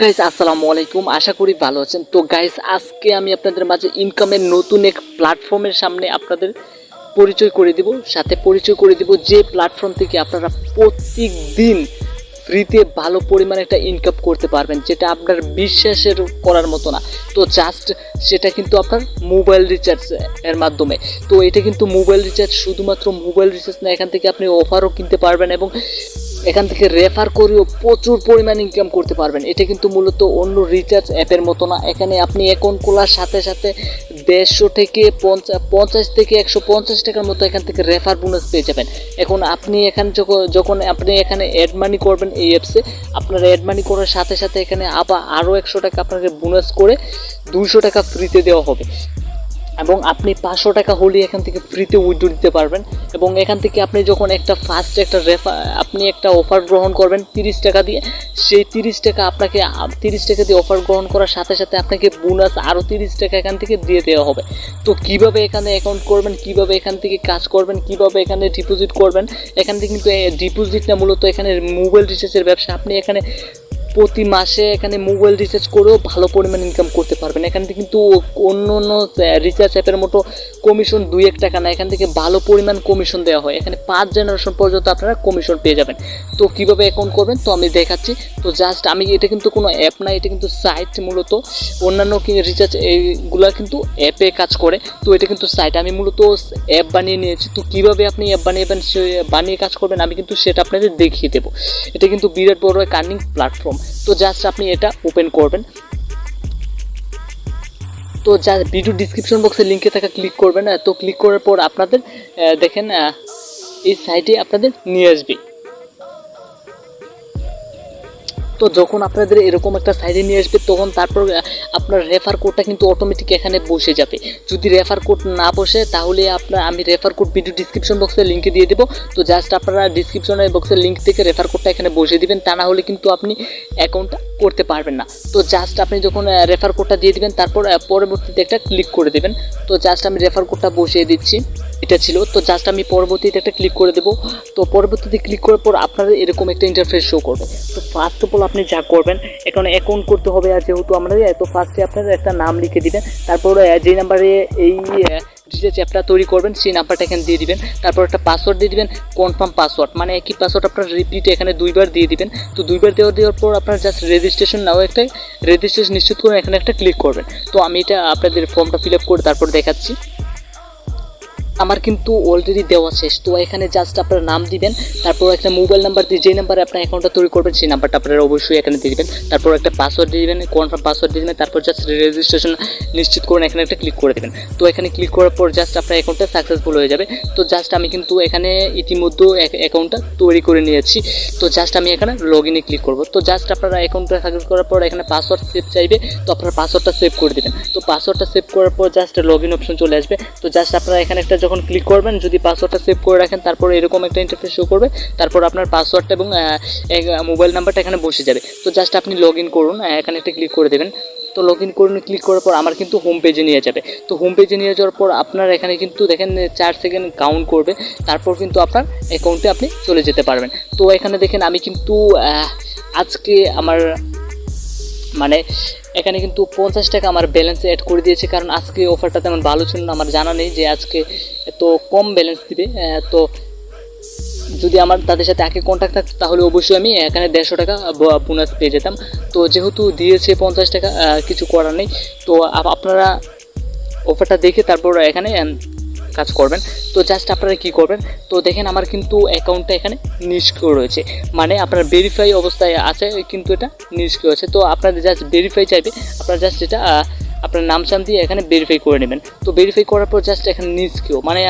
Guys আসসালামু আলাইকুম, আশা করি ভালো আছেন। তো গাইস আজকে আমি আপনাদের মাঝে ইনকামের নতুন এক প্ল্যাটফর্মের সামনে আপনাদের পরিচয় করে দিব, সাথে পরিচয় করে দিব যে প্ল্যাটফর্ম থেকে আপনারা প্রত্যেক দিন ফ্রিতে ভালো পরিমাণে একটা ইনকাম করতে পারবেন, যেটা আপনার বিশ্বাসের করার মতো না। তো জাস্ট সেটা কিন্তু আপনার মোবাইল রিচার্জ এর মাধ্যমে। তো এটা কিন্তু মোবাইল রিচার্জ, শুধুমাত্র মোবাইল রিচার্জ না, এখান থেকে আপনি অফারও কিনতে পারবেন এবং এখান থেকে রেফার করেও প্রচুর পরিমাণ ইনকাম করতে পারবেন। এটা কিন্তু মূলত অন্য রিচার্জ অ্যাপের মতো না। এখানে আপনি অ্যাকাউন্ট খোলার সাথে সাথে 150 থেকে 50 থেকে 150 টাকার মতো এখান থেকে রেফার বোনাস পেয়ে যাবেন। এখন আপনি এখানে যখন আপনি এখানে অ্যাড মানি করবেন এই অ্যাপসে, আপনার অ্যাড মানি করার সাথে সাথে এখানে আবার আরও 100 টাকা আপনাকে বোনাস করে 200 টাকা ফ্রিতে দেওয়া হবে এবং আপনি 500 টাকা হলে এখান থেকে ফ্রিতে উইথড্র দিতে পারবেন। এবং এখান থেকে আপনি যখন আপনি একটা অফার গ্রহণ করবেন 30 টাকা দিয়ে, সেই 30 টাকা আপনাকে 30 টাকা দিয়ে অফার গ্রহণ করার সাথে সাথে আপনাকে বোনাস আরও 30 টাকা এখান থেকে দিয়ে দেওয়া হবে। তো কিভাবে এখানে অ্যাকাউন্ট করবেন, কিভাবে এখান থেকে কাজ করবেন, কিভাবে এখানে ডিপোজিট করবেন, এখান থেকে কিন্তু ডিপোজিট না, মূলত এখানে মোবাইল রিচার্জের ব্যবসা। আপনি এখানে প্রতি মাসে এখানে মোবাইল রিচার্জ করেও ভালো পরিমাণ ইনকাম করতে পারবেন। এখান থেকে কিন্তু অন্য অন্য রিচার্জ অ্যাপের মতো কমিশন 2-1 টাকা না, এখান থেকে ভালো পরিমাণ কমিশন দেওয়া হয়। এখানে 5 জেনারেশন পর্যন্ত আপনারা কমিশন পেয়ে যাবেন। তো কীভাবে অ্যাকাউন্ট করবেন তো আমি দেখাচ্ছি। তো জাস্ট এটা কিন্তু কোনো অ্যাপ না, এটা কিন্তু সাইট। মূলত অন্যান্য রিচার্জ এইগুলা কিন্তু অ্যাপে কাজ করে, তো এটা কিন্তু সাইট। আমি মূলত অ্যাপ বানিয়ে নিয়েছি। তো কীভাবে আপনি অ্যাপ বানিয়ে কাজ করবেন আমি কিন্তু সেটা আপনাদের দেখিয়ে দেবো। এটা কিন্তু বিরাট বড় এক আর্নিং প্ল্যাটফর্ম। তো জাস্ট আপনি এটা ওপেন করবেন। তো ভিডিও ডিসক্রিপশন বক্সে লিঙ্কে থাকা ক্লিক করবেন। তো ক্লিক করার পর আপনাদের দেখেন এই সাইটে আপনাদের নিয়ে আসবে। তো যখন আপনাদের এরকম একটা সাইডে নিয়ে আসবে, তখন তারপর আপনার রেফার কোডটা কিন্তু অটোমেটিক এখানে বসে যাবে। যদি রেফার কোড না বসে তাহলে আমি রেফার কোড ভিডিও ডিসক্রিপশন বক্সে লিঙ্কে দিয়ে দেবো। তো জাস্ট আপনারা ডিসক্রিপশনের বক্সের লিঙ্ক থেকে রেফার কোডটা এখানে বসে দিবেন, তা না হলে কিন্তু আপনি অ্যাকাউন্টটা করতে পারবেন না। তো জাস্ট আপনি যখন রেফার কোডটা দিয়ে দিবেন, তারপর পরবর্তীতে একটা ক্লিক করে দেবেন। তো জাস্ট আমি রেফার কোডটা বসিয়ে দিচ্ছি, এটা ছিল। তো জাস্ট আমি পরবর্তীতে একটা ক্লিক করে দেবো। তো পরবর্তীতে ক্লিক করার পর আপনাদের এরকম একটা ইন্টারফেস শো করবে। তো ফার্স্ট অফ অল আপনি যা করবেন, এখানে অ্যাকাউন্ট করতে হবে, আর যেহেতু আমরা তো ফার্স্টে আপনার একটা নাম লিখে দিবেন। তারপর যে নাম্বারে এই রিচার্জ অ্যাপটা তৈরি করবেন সেই নাম্বারটা এখানে দিয়ে দিবেন। তারপর একটা পাসওয়ার্ড দিয়ে দিবেন, কনফার্ম পাসওয়ার্ড, মানে একই পাসওয়ার্ড আপনার রিপিট এখানে 2বার দিয়ে দিবেন। তো 2বার দেওয়ার পর আপনার জাস্ট রেজিস্ট্রেশন নাও একটা রেজিস্ট্রেশন নিশ্চিত করে এখানে একটা ক্লিক করবেন। তো আমি এটা আপনাদের ফর্মটা ফিল আপ করে তারপর দেখাচ্ছি। আমার কিন্তু অলরেডি দেওয়া শেষ। তো এখানে জাস্ট আপনার নাম দিবেন, তারপর একটা মোবাইল নাম্বার দিয়ে যে নাম্বারে আপনার অ্যাকাউন্টটা তৈরি করবেন সেই নাম্বারটা আপনারা অবশ্যই এখানে দিয়ে দিবেন। তারপর একটা পাসওয়ার্ড দিয়ে দিবেন, কনফার্ম পাসওয়ার্ড দিয়ে দিবেন। তারপর জাস্ট রেজিস্ট্রেশন নিশ্চিত করুন, এখানে একটা ক্লিক করে দেবেন। তো এখানে ক্লিক করার পর জাস্ট আপনার অ্যাকাউন্টটা সাকসেসফুল হয়ে যাবে। তো জাস্ট আমি কিন্তু এখানে ইতিমধ্যে অ্যাকাউন্টটা তৈরি করে নিয়েছি। তো জাস্ট আমি এখানে লগ ইনে ক্লিক করব। তো জাস্ট আপনারা অ্যাকাউন্টটা সাকসেস করার পর এখানে পাসওয়ার্ড সেভ চাইবে, তো আপনারা পাসওয়ার্ডটা সেভ করে দেবেন। তো পাসওয়ার্ডটা সেভ করার পর জাস্ট লগ ইন অপশন চলে আসবে। তো জাস্ট আপনারা এখানে একটা যখন ক্লিক করবেন, যদি পাসওয়ার্ডটা সেভ করে রাখেন, তারপর এরকম একটা ইন্টারফেস শো করবে। তারপর আপনার পাসওয়ার্ডটা এবং মোবাইল নাম্বারটা এখানে বসে যাবে। তো জাস্ট আপনি লগ ইন করুন, এখানে একটা ক্লিক করে দেবেন। তো লগ ইন করুন, ক্লিক করার পর আমার কিন্তু হোম পেজে নিয়ে যাবে। তো হোম পেজে নিয়ে যাওয়ার পর আপনার এখানে কিন্তু দেখেন 4 সেকেন্ড কাউন্ট করবে, তারপর কিন্তু আপনার অ্যাকাউন্টে আপনি চলে যেতে পারবেন। তো এখানে দেখেন আমি কিন্তু আজকে আমার এখানে কিন্তু 50 টাকা আমার ব্যালেন্সে অ্যাড করে দিয়েছে, কারণ আজকে অফারটা তেমন ভালো ছিল না। আমার জানা নেই যে আজকে এত কম ব্যালেন্স দিবে। তো যদি আমার তাদের সাথে আগে কন্ট্যাক্ট থাকতো তাহলে অবশ্যই আমি এখানে 150 টাকা বোনাস পেয়ে যেতাম। তো যেহেতু দিয়েছে 50 টাকা, কিছু করার নেই। তো আপনারা অফারটা দেখে তারপর এখানে কাজ করবেন। তো জাস্ট আপনারা কি করবেন, তো দেখেন আমার কিন্তু অ্যাকাউন্টটা এখানে নিষ্ক্রিয় রয়েছে, মানে আপনার ভেরিফাই অবস্থায় আছে কিন্তু এটা নিষ্ক্রিয় আছে। তো আপনাদের জাস্ট ভেরিফাই চাইবে, আপনারা জাস্ট এটা আপনার নাম দিয়ে এখানে ভেরিফাই করে নেবেন। তো ভেরিফাই করার পর জাস্ট এখানে নিষ্ক্রিয়, মানে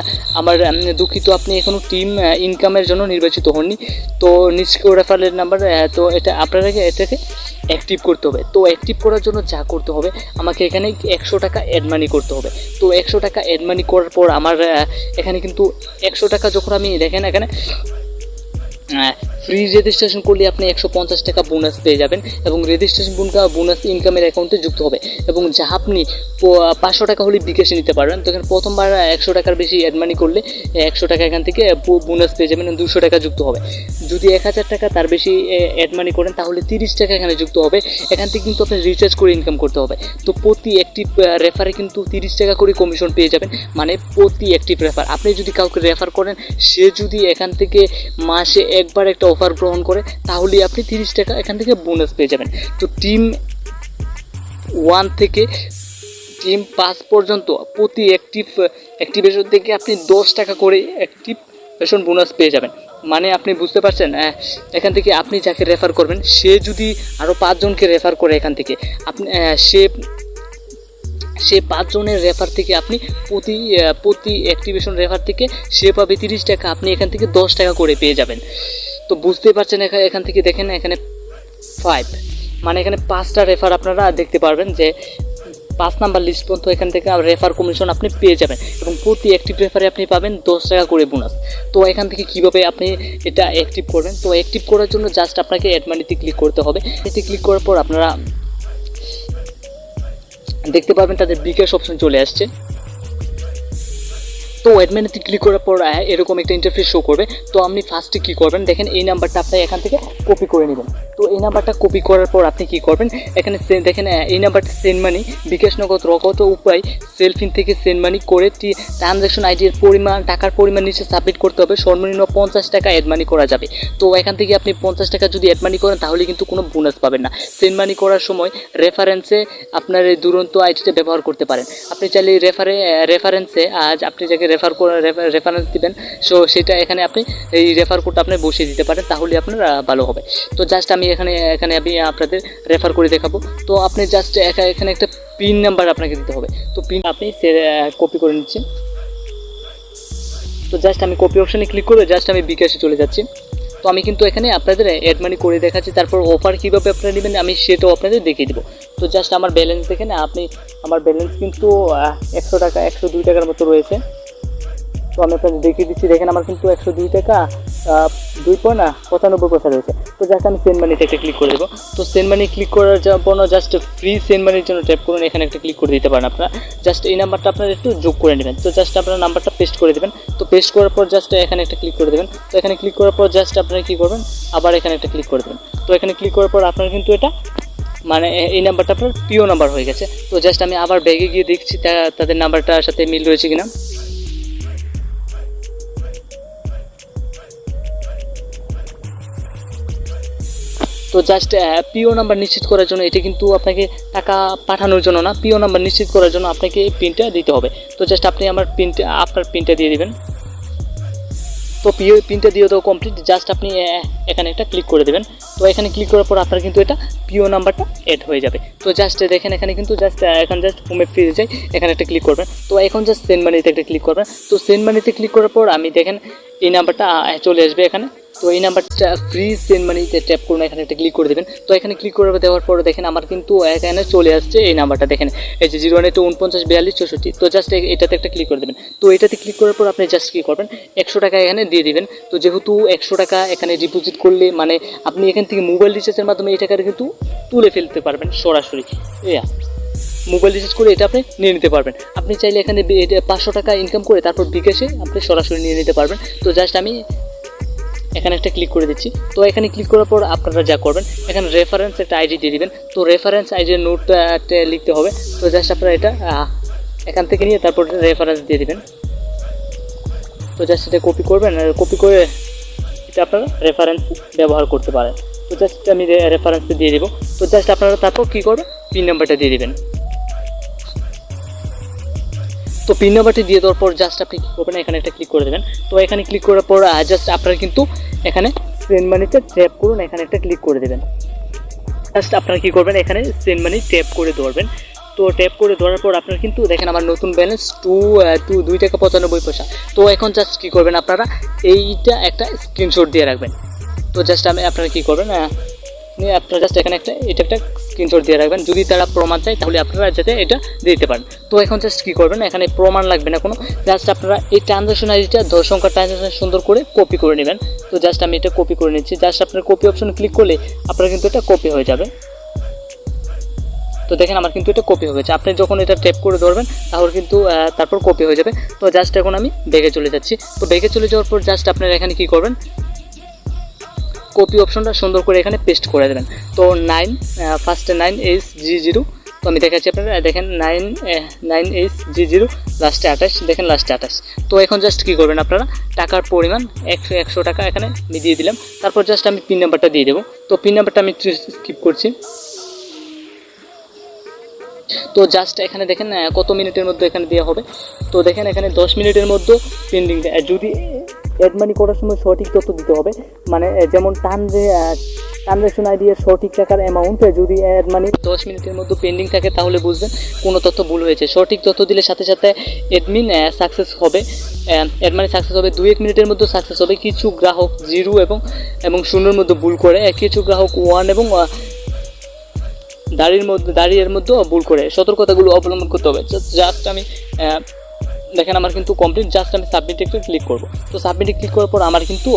আমার দুঃখিত, আপনি এখনও টিম ইনকামের জন্য নির্বাচিত হননি। তো নিষ্ক্রিয় রেফারেল নাম্বার, তো এটা আপনারাকে এটাকে অ্যাক্টিভ করতে হবে। তো অ্যাক্টিভ করার জন্য যা করতে হবে, আমাকে এখানে 100 টাকা অ্যাড মানি করতে হবে। তো 100 টাকা অ্যাড মানি করার পর আমার এখানে কিন্তু 100 টাকা যখন আমি দেখেন এখানে ফ্রি রেজিস্ট্রেশন করলে আপনি 150 টাকা বোনাস পেয়ে যাবেন এবং রেজিস্ট্রেশন বোনাস ইনকামের অ্যাকাউন্টে যুক্ত হবে এবং যা আপনি 500 টাকা হলে বিকাশে নিতে পারবেন। তো এখানে প্রথমবার 100 টাকার বেশি অ্যাড মানি করলে 100 টাকা এখান থেকে বোনাস পেয়ে যাবেন, 200 টাকা যুক্ত হবে। যদি 1000 টাকা তার বেশি অ্যাড মানি করেন তাহলে 30 টাকা এখানে যুক্ত হবে। এখান থেকে কিন্তু আপনি রিচার্জ করে ইনকাম করতে হবে। তো প্রতি অ্যাক্টিভ রেফারে কিন্তু 30 টাকা করে কমিশন পেয়ে যাবেন, মানে প্রতি অ্যাক্টিভ রেফার। আপনি যদি কাউকে রেফার করেন, সে যদি এখান থেকে মাসে একবার একটা অফার গ্রহণ করে তাহলে আপনি 30 টাকা এখান থেকে বোনাস পেয়ে যাবেন। তো টিম 1 থেকে টিম 5 পর্যন্ত প্রতি অ্যাক্টিভেশন থেকে আপনি 10 টাকা করে অ্যাক্টিভেশন বোনাস পেয়ে যাবেন। মানে আপনি বুঝতে পারছেন, এখান থেকে আপনি যাকে রেফার করবেন সে যদি আরও 5 জনকে রেফার করে এখান থেকে আপনি সে 5 জনের রেফার থেকে আপনি প্রতি অ্যাক্টিভেশন রেফার থেকে সে পাবে 30 টাকা, আপনি এখান থেকে 10 টাকা করে পেয়ে যাবেন। তো বুঝতেই পারছেন, এখান থেকে দেখেন এখানে 5, মানে এখানে 5টা রেফার আপনারা দেখতে পারবেন যে 5 নাম্বার লিস্ট পর্যন্ত এখান থেকে রেফার কমিশন আপনি পেয়ে যাবেন এবং প্রতি অ্যাক্টিভ রেফারে আপনি পাবেন 10 টাকা করে বোনাস। তো এখান থেকে কীভাবে আপনি এটা অ্যাক্টিভ করবেন? তো অ্যাক্টিভ করার জন্য জাস্ট আপনাকে অ্যাড মানিতে ক্লিক করতে হবে। এতে ক্লিক করার পর আপনারা দেখতে পাবেন তাদের বিকাশ অপশন চলে আসছে। তো অ্যাড মানিতে ক্লিক করার পর এরকম একটা ইন্টারফেস শো করবে। তো আপনি ফার্স্টে কী করবেন, দেখেন এই নাম্বারটা আপনি এখান থেকে কপি করে নেবেন। তো এই নাম্বারটা কপি করার পর আপনি কী করবেন, এখানে দেখেন এই নাম্বারটা সেন্ড মানি বিকাশ নগদ রগত উপায় সেলফিন থেকে সেন্ড মানি করে ট্রানজ্যাকশন আইডির টাকার পরিমাণ নিচে সাবমিট করতে হবে। সর্বনিম্ন 50 টাকা অ্যাড মানি করা যাবে। তো এখান থেকে আপনি 50 টাকা যদি অ্যাড মানি করেন তাহলে কিন্তু কোনো বোনাস পাবেন না। সেন্ড মানি করার সময় রেফারেন্সে আপনার এই দুরন্ত আইডিটা ব্যবহার করতে পারেন। আপনি চাইলে রেফারেন্সে আপনি যাকে রেফারেন্স দিবেন, সো সেটা এখানে আপনি এই রেফার কোডটা আপনি বসিয়ে দিতে পারেন, তাহলে আপনার ভালো হবে। তো জাস্ট আমি এখানে আমি আপনাদের রেফার করে দেখাবো। তো আপনি জাস্ট এখানে একটা পিন নাম্বার আপনাকে দিতে হবে। তো পিন আপনি কপি করে নিচ্ছেন। তো জাস্ট আমি কপি অপশানে ক্লিক করে জাস্ট আমি বিকাশে চলে যাচ্ছি। তো আমি কিন্তু এখানে আপনাদের অ্যাড মানি করে দেখাচ্ছি, তারপর অফার কীভাবে আপনারা নেবেন আমি সেটাও আপনাদের দেখিয়ে দেবো। তো জাস্ট আমার ব্যালেন্স দেখেন, আমার ব্যালেন্স কিন্তু 100 টাকা 102 টাকার মতো রয়েছে। তো আমি আপনাদের দেখিয়ে দিচ্ছি, দেখেন আমার কিন্তু 102 টাকা 2.95 পয়সা রয়েছে। তো জাস্ট আমি সেন্ড মানিতে একটা ক্লিক করে দেবো। তো সেন্ড মানি ক্লিক করার জন্য জাস্ট ফ্রি সেন্ড মানির জন্য ট্যাপ করুন, এখানে একটা ক্লিক করে দিতে পারেন আপনারা। জাস্ট এই নাম্বারটা আপনারা একটু যোগ করে নেবেন। তো জাস্ট আপনার নাম্বারটা পেস্ট করে দেবেন। তো পেস্ট করার পর জাস্ট এখানে একটা ক্লিক করে দেবেন। তো এখানে ক্লিক করার পর জাস্ট আপনারা কী করবেন, আবার এখানে একটা ক্লিক করে দেবেন। তো এখানে ক্লিক করার পর আপনার কিন্তু এটা মানে এই নাম্বারটা আপনার পিও নাম্বার হয়ে গেছে। তো জাস্ট আমি আবার ব্যাগে গিয়ে দেখছি তাদের নাম্বারটার সাথে মিল রয়েছে কিনা। তো জাস্ট পিও নাম্বার নিশ্চিত করার জন্য, এটা কিন্তু আপনাকে টাকা পাঠানোর জন্য না, পিও নাম্বার নিশ্চিত করার জন্য আপনাকে পিনটা দিতে হবে। তো জাস্ট আপনি আপনার পিনটা দিয়ে দিবেন। তো পিনটা দিয়ে দেওয়া কমপ্লিট। জাস্ট আপনি এখানে একটা ক্লিক করে দেবেন। তো এখানে ক্লিক করার পর আপনার কিন্তু এটা পিও নাম্বারটা অ্যাড হয়ে যাবে। তো জাস্ট দেখেন এখানে কিন্তু জাস্ট হোমে ফিরে যাই, এখানে একটা ক্লিক করবেন। তো এখন জাস্ট সেন্ড মানিতে একটা ক্লিক করবেন। তো সেন্ড মানিতে ক্লিক করার পর আমি দেখেন এই নাম্বারটা চলে আসবে এখানে। তো এই নাম্বারটা ফ্রি সেন্ড মানিতে ট্যাপ করুন, এখানে একটা ক্লিক করে দেবেন। তো এখানে ক্লিক করে দেওয়ার পরে দেখেন আমার কিন্তু এখানে চলে আসছে এই নাম্বারটা, দেখেন এই যে 012494264। তো জাস্ট এটাতে একটা ক্লিক করে দেবেন। তো এটাতে ক্লিক করার পর আপনি জাস্ট কী করবেন, 100 টাকা এখানে দিয়ে দিবেন। তো যেহেতু 100 টাকা এখানে ডিপোজিট করলে মানে আপনি এখান থেকে মোবাইল রিচার্জের মাধ্যমে এই টাকাটা কিন্তু তুলে ফেলতে পারবেন সরাসরি। মোবাইল রিচার্জ করে এটা আপনি নিয়ে নিতে পারবেন। আপনি চাইলে এখানে 500 টাকা ইনকাম করে তারপর বিকাশে আপনি সরাসরি নিয়ে নিতে পারবেন। তো জাস্ট আমি এখানে একটা ক্লিক করে দিচ্ছি। তো এখানে ক্লিক করার পর আপনারা যা করবেন, এখানে রেফারেন্স একটা আইডি দিয়ে দিবেন। তো রেফারেন্স আইডির নোটটা লিখতে হবে। তো জাস্ট আপনারা এটা এখান থেকে নিয়ে তারপর রেফারেন্স দিয়ে দিবেন। তো জাস্ট এটা কপি করবেন, কপি করে এটা আপনারা রেফারেন্স ব্যবহার করতে পারেন। তো জাস্ট আমি রেফারেন্সটা দিয়ে দেবো। তো জাস্ট আপনারা তারপর কী করবেন, পিন নাম্বারটা দিয়ে দেবেন। তো পিন নাম্বারটি দিয়ে দেওয়ার পর জাস্ট আপনি কী করবেন, এখানে একটা ক্লিক করে দেবেন। তো এখানে ক্লিক করার পর জাস্ট আপনারা কিন্তু এখানে সেন্ড মানিতে ট্যাপ করুন, এখানে একটা ক্লিক করে দেবেন। জাস্ট আপনারা কী করবেন, এখানে সেন্ড মানি ট্যাপ করে ধরবেন। তো ট্যাপ করে ধরার পর আপনার কিন্তু দেখেন আমার নতুন ব্যালেন্স 2 টাকা 95 পয়সা। তো এখন জাস্ট কী করবেন, আপনারা এইটা একটা স্ক্রিনশট দিয়ে রাখবেন। তো জাস্ট আপনারা কী করবেন, নিয়ে আপনারা জাস্ট এখানে এটা একটা স্ক্রিনশট দিয়ে রাখবেন। যদি তারা প্রমাণ চায় তাহলে আপনারা যাতে এটা দিতে পারেন। তো এখন জাস্ট কী করবেন, এখানে প্রমাণ লাগবে না কোনো, জাস্ট আপনারা এই ট্রানজাকশন আইডিটা 10 সংখ্যার ট্রানজাকশন সুন্দর করে কপি করে নেবেন। তো জাস্ট আমি এটা কপি করে নিচ্ছি। জাস্ট আপনার কপি অপশনে ক্লিক করলে আপনার কিন্তু এটা কপি হয়ে যাবে। তো দেখেন আমার কিন্তু এটা কপি হয়ে গেছে। আপনি যখন এটা ট্যাপ করে ধরবেন তাহলে কিন্তু তারপর কপি হয়ে যাবে। তো জাস্ট এখন আমি ব্যাগে চলে যাচ্ছি। তো ব্যাগে চলে যাওয়ার পর জাস্ট আপনারা এখানে কী করবেন, কপি অপশনটা সুন্দর করে এখানে পেস্ট করে দেবেন। তো ফার্স্টে 9HG0, তো আমি দেখাচ্ছি আপনারা, দেখেন 9HG0 লাস্টে 28, দেখেন লাস্টে 28। তো এখন জাস্ট কী করবেন, আপনারা টাকার পরিমাণ 100 টাকা এখানে আমি দিয়ে দিলাম। তারপর জাস্ট আমি পিন নাম্বারটা দিয়ে দেবো। তো পিন নাম্বারটা আমি স্কিপ করছি। তো জাস্ট এখানে দেখেন কত মিনিটের মধ্যে এখানে দেওয়া হবে। তো দেখেন এখানে 10 মিনিটের মধ্যে পেন্ডিং। যদি অ্যাড মানি করার সময় সঠিক তথ্য দিতে হবে, মানে যেমন ট্রানজ্যাকশন আইডি এর সঠিক টাকার অ্যামাউন্ট যদি অ্যাড মানি 10 মিনিটের মধ্যে পেন্ডিং থাকে তাহলে বুঝবেন কোনো তথ্য ভুল হয়েছে। সঠিক তথ্য দিলে সাথে সাথে অ্যাডমিন সাকসেস হবে, অ্যাড মানি সাকসেস হবে। 2-1 মিনিটের মধ্যে সাকসেস হবে। কিছু গ্রাহক 0 এবং 0-এর মধ্যে ভুল করে, কিছু গ্রাহক 1 এবং দাঁড়িয়ের মধ্যে ভুল করে। সতর্কতাগুলো অবলম্বন করতে হবে। জাস্ট আমি দেখেন আমার কিন্তু কমপ্লিট। জাস্ট আমি সাবমিটে একটু ক্লিক করব। তো সাবমিটে ক্লিক করার পর আমার কিন্তু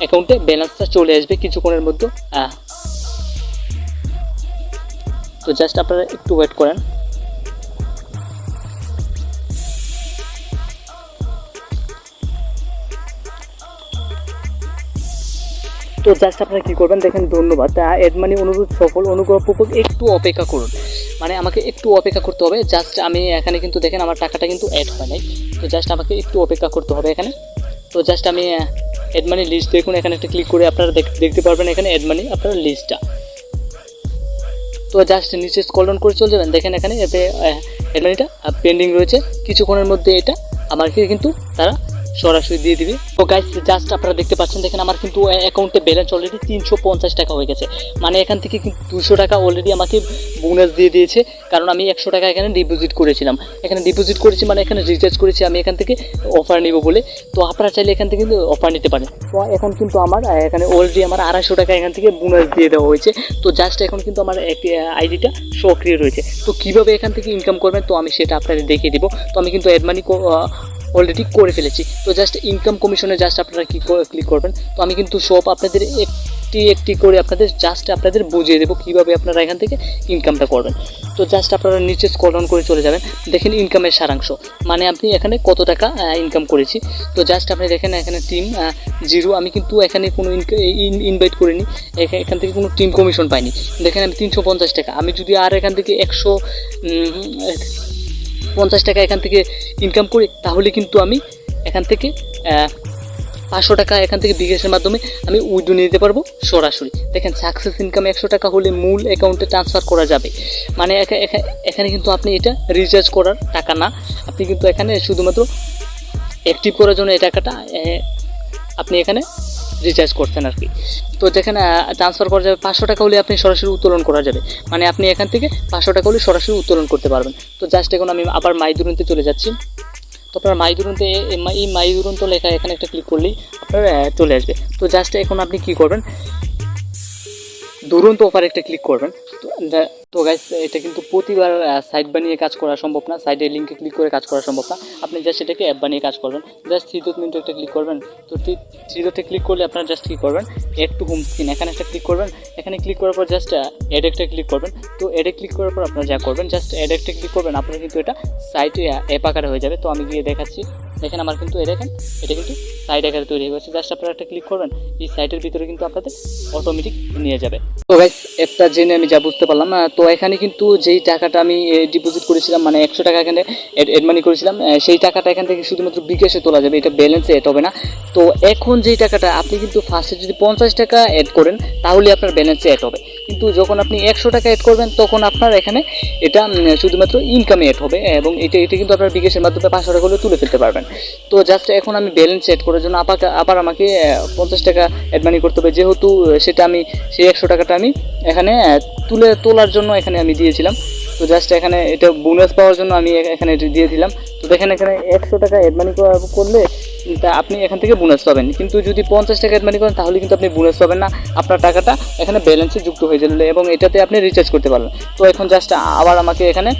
অ্যাকাউন্টে ব্যালেন্সটা চলে আসবে কিছুক্ষণের মধ্যে। তো জাস্ট আপনারা একটু ওয়েট করেন। তো জাস্ট আপনারা কী করবেন, দেখেন ধন্যবাদ, অ্যাড মানি অনুরোধ সফল, অনুগ্রহপূর্বক একটু অপেক্ষা করুন। মানে আমাকে একটু অপেক্ষা করতে হবে। জাস্ট আমি এখানে কিন্তু দেখেন আমার টাকাটা কিন্তু অ্যাড হয় নাই। তো জাস্ট আমাকে একটু অপেক্ষা করতে হবে এখানে। তো জাস্ট আমি অ্যাড মানি লিস্ট দেখুন, এখানে একটা ক্লিক করে আপনারা দেখতে পারবেন এখানে অ্যাড মানি আপনার লিস্টটা। তো জাস্ট নিচে স্ক্রল ডাউন করে চলে যাবেন। দেখেন এখানে এতে অ্যাড মানিটা পেন্ডিং রয়েছে। কিছুক্ষণের মধ্যে এটা আমাকে কিন্তু তারা সরাসরি দিয়ে দিবে। তো গাইস জাস্ট আপনারা দেখতে পাচ্ছেন, দেখেন আমার কিন্তু অ্যাকাউন্টে ব্যালেন্স অলরেডি 350 টাকা হয়ে গেছে। মানে এখান থেকে কিন্তু 200 টাকা অলরেডি আমাকে বোনাস দিয়ে দিয়েছে, কারণ আমি 100 টাকা এখানে ডিপোজিট করেছিলাম। এখানে ডিপোজিট করেছি মানে এখানে রিচার্জ করেছি আমি এখান থেকে অফার নিব বলে। তো আপনারা চাইলে এখান থেকে কিন্তু অফার নিতে পারেন। তো এখন কিন্তু আমার এখানে অলরেডি আমার 250 টাকা এখান থেকে বোনাস দিয়ে দেওয়া হয়েছে। তো জাস্ট এখন কিন্তু আমার আইডিটা সক্রিয় রয়েছে। তো কীভাবে এখান থেকে ইনকাম করবেন তো আমি সেটা আপনাদের দেখিয়ে দিব। তো আমি কিন্তু অ্যাড মানি অলরেডি করে ফেলেছি। তো জাস্ট ইনকাম কমিশনে জাস্ট আপনারা ক্লিক করবেন। তো আমি কিন্তু সব আপনাদের একটি করে আপনাদের বুঝিয়ে দেবো কীভাবে আপনারা এখান থেকে ইনকামটা করবেন। তো জাস্ট আপনারা নিচে স্ক্রল ডাউন করে চলে যাবেন। দেখেন ইনকামের সারাংশ, মানে আপনি এখানে কত টাকা ইনকাম করেছি। তো জাস্ট আপনি দেখেন এখানে টিম 0, আমি কিন্তু এখানে কোনো ইনভাইট করিনি, এখান থেকে কোনো টিম কমিশন পাইনি। দেখেন আমি 350 টাকা, আমি যদি আর এখান থেকে 150 টাকা এখান থেকে ইনকাম করি তাহলে কিন্তু আমি এখান থেকে 500 টাকা এখান থেকে বিকাশের মাধ্যমে আমি উইথড্র নিতে পারবো সরাসরি। দেখেন সাকসেস ইনকাম 100 টাকা হলে মূল অ্যাকাউন্টে ট্রান্সফার করা যাবে। মানে এখানে কিন্তু আপনি এটা রিচার্জ করার টাকা না, আপনি কিন্তু এখানে শুধুমাত্র অ্যাক্টিভ করার জন্য এই টাকাটা আপনি এখানে রিচার্জ করছেন আর কি। তো দেখেন ট্রান্সফার করা যাবে 500 টাকা হলে আপনি সরাসরি উত্তোলন করা যাবে, মানে আপনি এখান থেকে 500 টাকা হলে সরাসরি উত্তোলন করতে পারবেন। তো জাস্ট এখন আমি আবার মাই দুরন্তে চলে যাচ্ছি। তো আপনার মাই দুরন্ত লেখা এখানে একটা ক্লিক করলেই আপনার চলে আসবে। তো জাস্ট এখন আপনি কি করবেন, দুরন্ত অফার একটা ক্লিক করবেন। তো গাইস এটা কিন্তু প্রতিবার সাইট বানিয়ে কাজ করা সম্ভব না, সাইটের লিঙ্কে ক্লিক করে কাজ করা সম্ভব না। আপনি জাস্ট এটাকে অ্যাপ বানিয়ে কাজ করবেন। জাস্ট 3 একটা ক্লিক করবেন। তো 3 ক্লিক করলে আপনারা জাস্ট কী করবেন, অ্যাড টু হোম স্ক্রিন এখানে একটা ক্লিক করবেন। এখানে ক্লিক করার পর জাস্ট অ্যাড একটা ক্লিক করবেন। তো অ্যাডে ক্লিক করার পর আপনারা যা করবেন, জাস্ট অ্যাড একটা ক্লিক করবেন, আপনারা কিন্তু এটা সাইটে অ্যাপ আকারে হয়ে যাবে। তো আমি গিয়ে দেখাচ্ছি, দেখেন আমার কিন্তু এটা কিন্তু সাইট আকারে তৈরি হয়ে গেছে। জাস্ট আপনারা একটা ক্লিক করবেন, এই সাইটের ভিতরে কিন্তু আপনাদের অটোমেটিক নিয়ে যাবে। তো গাইস অ্যাপটা জেনে আমি যা বুঝতে পারলাম, তো এখানে কিন্তু যেই টাকাটা আমি ডিপোজিট করেছিলাম, মানে 100 টাকা এখানে অ্যাড মানি করেছিলাম, সেই টাকাটা এখান থেকে শুধুমাত্র বিকাশে তোলা যাবে, এটা ব্যালেন্সে অ্যাড হবে না। তো এখন যেই টাকাটা আপনি কিন্তু ফার্স্টে যদি 50 টাকা অ্যাড করেন তাহলে আপনার ব্যালেন্সে অ্যাড হবে, কিন্তু যখন আপনি 100 টাকা অ্যাড করবেন তখন আপনার এখানে এটা শুধুমাত্র ইনকামে অ্যাড হবে, এবং এটা কিন্তু আপনার বিকাশের মাধ্যমে 500 টাকা হলে তুলে ফেলতে পারবেন। তো জাস্ট এখন আমি ব্যালেন্স অ্যাড করার জন্য আবার আমাকে 50 টাকা অ্যাড মানি করতে হবে, যেহেতু সেটা আমি সেই 100 টাকাটা আমি এখানে তোলার জন্য এখানে আমি দিয়েছিলাম। তো জাস্ট এখানে এটা বোনাস পাওয়ার জন্য আমি এখানে দিয়ে দিলাম। তো দেখেন এখানে 100 টাকা অ্যাড মানি করলে তা আপনি এখান থেকে বোনাস পাবেন। কিন্তু যদি 50 টাকা অ্যাড মানি করেন তাহলে কিন্তু আপনি বোনাস পাবেন না, আপনার টাকাটা এখানে ব্যালেন্সে যুক্ত হয়ে যাবে এবং এটাতে আপনি রিচার্জ করতে পারবেন। তো এখন জাস্ট আবার আমাকে এখানে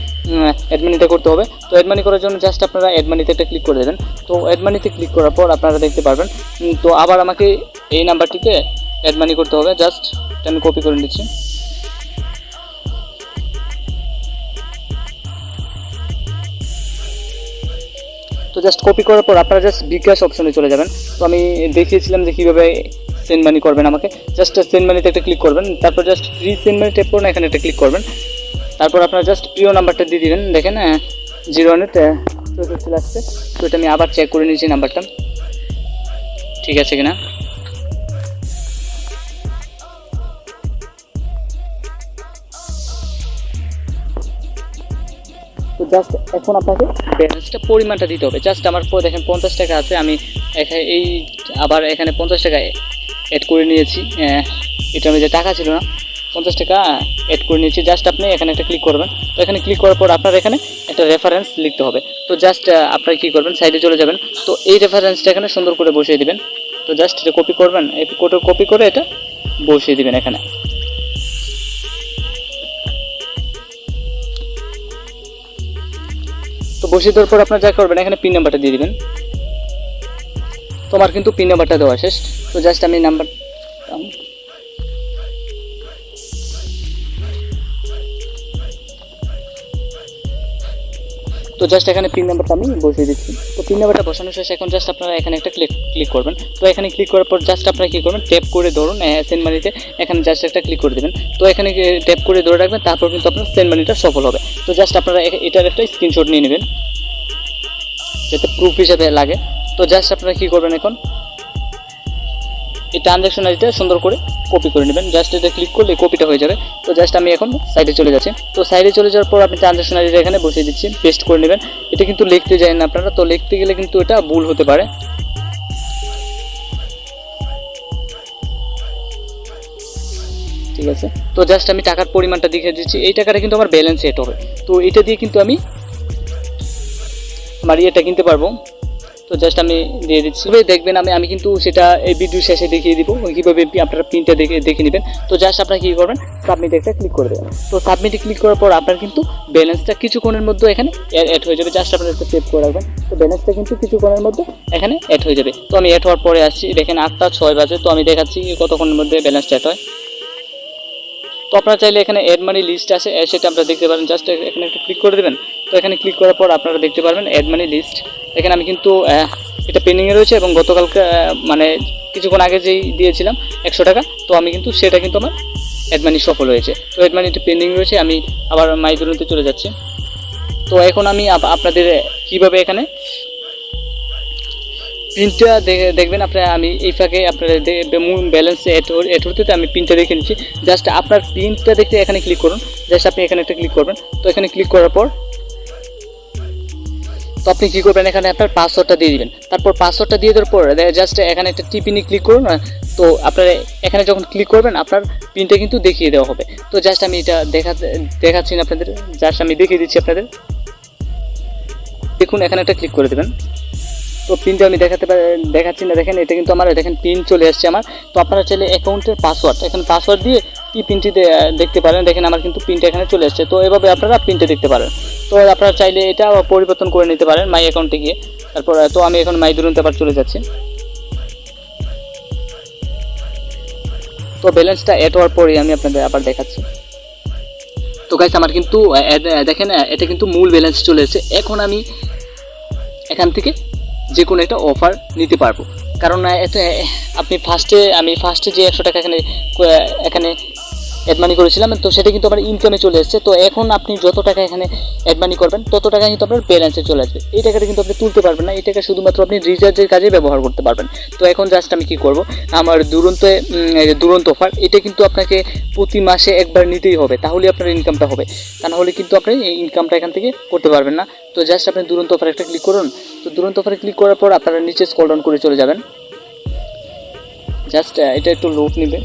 অ্যাড মানিটা করতে হবে। তো অ্যাড মানি করার জন্য জাস্ট আপনারা অ্যাড মানিতে একটা ক্লিক করে দেবেন। তো অ্যাড মানিতে ক্লিক করার পর আপনারা দেখতে পারবেন। তো আবার আমাকে এই নাম্বারটিতে অ্যাড মানি করতে হবে। জাস্ট এটা আমি কপি করে নিচ্ছি। তো জাস্ট কপি করার পর আপনারা জাস্ট বিকাশ অপশনে চলে যাবেন। তো আমি দেখিয়েছিলাম যে কীভাবে সেন্ড মানি করবেন। আমাকে জাস্ট সেন্ড মানিতে একটা ক্লিক করবেন, তারপর just free send money tap করুন, এখানে একটা ক্লিক করবেন। তারপর আপনারা জাস্ট প্রিয় নাম্বারটা দিয়ে দিবেন। দেখেন 0 চলে আসছে। তো এটা আমি আবার চেক করে নিয়েছি নাম্বারটা ঠিক আছে কিনা। তো জাস্ট এখন আপনাকে ব্যালেন্সটা পরিমাণটা দিতে হবে। জাস্ট আমার দেখেন 50 টাকা আছে, আমি এই আবার এখানে 50 টাকা অ্যাড করে নিয়েছি। এটার মধ্যে টাকা ছিল না, 50 টাকা অ্যাড করে নিয়েছি। জাস্ট আপনি এখানে একটা ক্লিক করবেন। তো এখানে ক্লিক করার পর আপনার এখানে একটা রেফারেন্স লিখতে হবে। তো জাস্ট আপনারা কী করবেন, সাইডে চলে যাবেন। তো এই রেফারেন্সটা এখানে সুন্দর করে বসিয়ে দিবেন। তো জাস্ট এটা কপি করবেন, এই কপি করে এটা বসিয়ে দিবেন এখানে। তো বসিয়ে দেওয়ার পর আপনারা যা করবেন, এখানে পিন নাম্বারটা দিয়ে দিবেন। তোমার কিন্তু পিন নাম্বারটা দেওয়া শেষ। তো জাস্ট আমি নাম্বার তো জাস্ট এখানে পিন নাম্বারটা আমি বসিয়ে দিচ্ছি। তো পিন নাম্বারটা বসানো শেষ। এখন জাস্ট আপনারা এখানে একটা ক্লিক করবেন। তো এখানে ক্লিক করার পর জাস্ট আপনারা কী করবেন, ট্যাপ করে ধরুন সেন্ড মানিতে, এখানে জাস্ট একটা ক্লিক করে দেবেন। তো এখানে ট্যাপ করে ধরে রাখবেন, তারপর কিন্তু আপনার সেন্ড মানিটা সফল হবে। তো জাস্ট আপনারা এটার একটা স্ক্রিনশট নিয়ে নেবেন যাতে প্রুফ হিসেবে লাগে। তো জাস্ট আপনারা কী করবেন, এখন এই ট্রানজ্যাকশন আইডিটা সুন্দর করে কপি করে নেবেন। জাস্ট এটা ক্লিক করলে কপিটা হয়ে যাবে। তো জাস্ট আমি এখন সাইডে চলে যাচ্ছি। তো সাইডে চলে যাওয়ার পর আপনি ট্রানজ্যাকশন আইডিটা এখানে বসিয়ে দিচ্ছি, পেস্ট করে নেবেন। এটা কিন্তু লিখতে যায় না আপনারা, তো লিখতে গেলে কিন্তু এটা ভুল হতে পারে। ঠিক আছে, তো জাস্ট আমি টাকার পরিমাণটা দেখিয়ে দিচ্ছি। এই টাকাটা কিন্তু আমার ব্যালেন্স সেট হবে। তো এটা দিয়ে কিন্তু আমি আমার ইয়েটা কিনতে পারবো। তো জাস্ট আমি দিয়ে দিচ্ছি, দেখবেন আমি কিন্তু সেটা এই ভিডিও শেষে দেখিয়ে দিব কীভাবে আপনারা প্রিন্টটা দেখে নেবেন। তো জাস্ট আপনারা কী করবেন, সাবমিট একটা ক্লিক করে দেবেন। তো সাবমিটে ক্লিক করার পর আপনার কিন্তু ব্যালেন্সটা কিছুক্ষণের মধ্যে এখানে অ্যাড হয়ে যাবে। জাস্ট আপনারা একটা সেভ করে রাখবেন। তো ব্যালেন্সটা কিন্তু কিছুক্ষণের মধ্যে এখানে অ্যাড হয়ে যাবে। তো আমি অ্যাড হওয়ার পরে আসছি, দেখেন 8টা 6 বাজে। তো আমি দেখাচ্ছি কতক্ষণের মধ্যে ব্যালেন্সটা অ্যাড হয়। তো আপনারা চাইলে এখানে অ্যাড মানি লিস্ট আছে, সেটা আপনারা দেখতে পারেন। জাস্ট এখানে একটা ক্লিক করে দেবেন। তো এখানে ক্লিক করার পর আপনারা দেখতে পারবেন অ্যাড মানি লিস্ট। এখানে আমি কিন্তু এটা পেন্ডিংয়ে রয়েছে এবং গতকালকে মানে কিছুক্ষণ আগে যেই দিয়েছিলাম 100 টাকা, তো আমি কিন্তু সেটা কিন্তু আমার অ্যাড মানি সফল হয়েছে। তো অ্যাড মানিটা পেন্ডিং রয়েছে, আমি আবার মাই দরুনতে চলে যাচ্ছি। তো এখন আমি আপনাদের কীভাবে এখানে প্রিন্টটা দেখবেন আপনারা, আমি এই ফাঁকে আপনারা ব্যালেন্স অ্যাড হতে আমি প্রিন্টটা দেখে নিচ্ছি। জাস্ট আপনার প্রিন্টটা দেখতে এখানে ক্লিক করুন। জাস্ট আপনি এখানে একটা ক্লিক করবেন। তো এখানে ক্লিক করার পর তো আপনি কী করবেন, এখানে আপনার পাসওয়ার্ডটা দিয়ে দিবেন। তারপর পাসওয়ার্ডটা দিয়ে দেওয়ার পর জাস্ট এখানে একটা টিপিনি ক্লিক করুন। তো আপনারা এখানে যখন ক্লিক করবেন আপনার প্রিন্টটা কিন্তু দেখিয়ে দেওয়া হবে। তো জাস্ট আমি এটা দেখাচ্ছি না আপনাদের, জাস্ট আমি দেখিয়ে দিচ্ছি আপনাদের। দেখুন এখানে একটা ক্লিক করে দেবেন। তো পিনটা আমি দেখাচ্ছি না, দেখেন এটা কিন্তু আমার দেখেন পিন চলে আসছে আমার। তো আপনারা চাইলে অ্যাকাউন্টের পাসওয়ার্ড এখানে পাসওয়ার্ড দিয়ে কি পিনটি দেখতে পারেন। দেখেন আমার কিন্তু পিনটা এখানে চলে আসছে। তো এভাবে আপনারা পিনটা দেখতে পারেন। তো আপনারা চাইলে এটা পরিবর্তন করে নিতে পারেন মাই অ্যাকাউন্টে গিয়ে। তারপর তো আমি এখন মাই দরুনতে আবার চলে যাচ্ছি। তো ব্যালেন্সটা অ্যাড হওয়ার পরেই আমি আপনাদের আবার দেখাচ্ছি। তো গাইস আমার কিন্তু দেখেন এটা কিন্তু মূল ব্যালেন্স চলে এসেছে। এখন আমি এখান থেকে যে কোনো একটা অফার নিতে পারবো, কারণ আপনি ফার্স্টে যে 100 টাকা এখানে অ্যাড মানি করেছিলাম, তো সেটা কিন্তু আমার ইনকামে চলে এসেছে। তো এখন আপনি যত টাকা এখানে অ্যাড মানি করবেন তত টাকা কিন্তু আপনার ব্যালেন্সে চলে আসবে। এই টাকাটা কিন্তু আপনি তুলতে পারবেন না, এই টাকা শুধুমাত্র আপনি রিচার্জের কাজে ব্যবহার করতে পারবেন। তো এখন জাস্ট আমি কি করব, আমার দুরন্ত অফার, এটা কিন্তু আপনাকে প্রতি মাসে একবার নিতেই হবে, তাহলে আপনার ইনকামটা হবে। তা নাহলে কিন্তু আপনি এই ইনকামটা এখান থেকে করতে পারবেন না। তো জাস্ট আপনি দুরন্ত অফার একটা ক্লিক করুন। তো দুরন্ত অফারে ক্লিক করার পর আপনারা নিচে স্ক্রল ডাউন করে চলে যাবেন। জাস্ট এটা একটু লোড নেবে।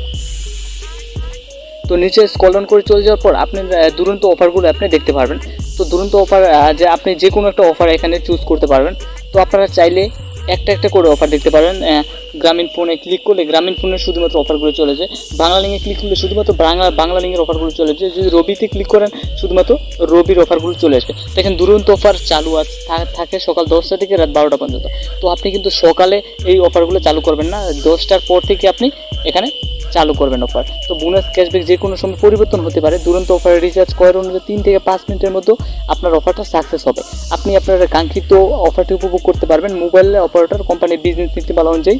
তো নিচে স্ক্রল ডাউন করে চলে যাওয়ার পর আপনি দুরন্ত অফারগুলো আপনি দেখতে পারবেন। তো দুরন্ত অফার যে আপনি যে কোনো একটা অফার এখানে চুজ করতে পারবেন। তো আপনারা চাইলে একটা একটা করে অফার দেখতে পারেন। গ্রামীণ ফোনে ক্লিক করলে গ্রামীণ ফোনের শুধুমাত্র অফারগুলো চলে যায়, বাংলা লিঙ্কে ক্লিক করলে শুধুমাত্র বাংলা লিঙ্কের অফারগুলো চলে যায়, যদি রবিতে ক্লিক করেন শুধুমাত্র রবির অফারগুলো চলে আসবে। দেখেন দুরন্ত অফার চালু থাকে সকাল 10টা থেকে রাত 12টা পর্যন্ত। তো আপনি কিন্তু সকালে এই অফারগুলো চালু করবেন না, 10টার পর থেকে আপনি এখানে চালু করবেন অফার। তো বোনাস ক্যাশব্যাক যে কোনো সময় পরিবর্তন হতে পারে। দুরন্ত অফারে রিচার্জ করার অনুযায়ী 3 থেকে 5 মিনিটের মধ্যে আপনার অফারটা সাকসেস হবে। আপনি আপনার কাঙ্ক্ষিত অফারটি উপভোগ করতে পারবেন মোবাইলে অপারেটর কোম্পানির বিজনেস নীতিমালা অনুযায়ী।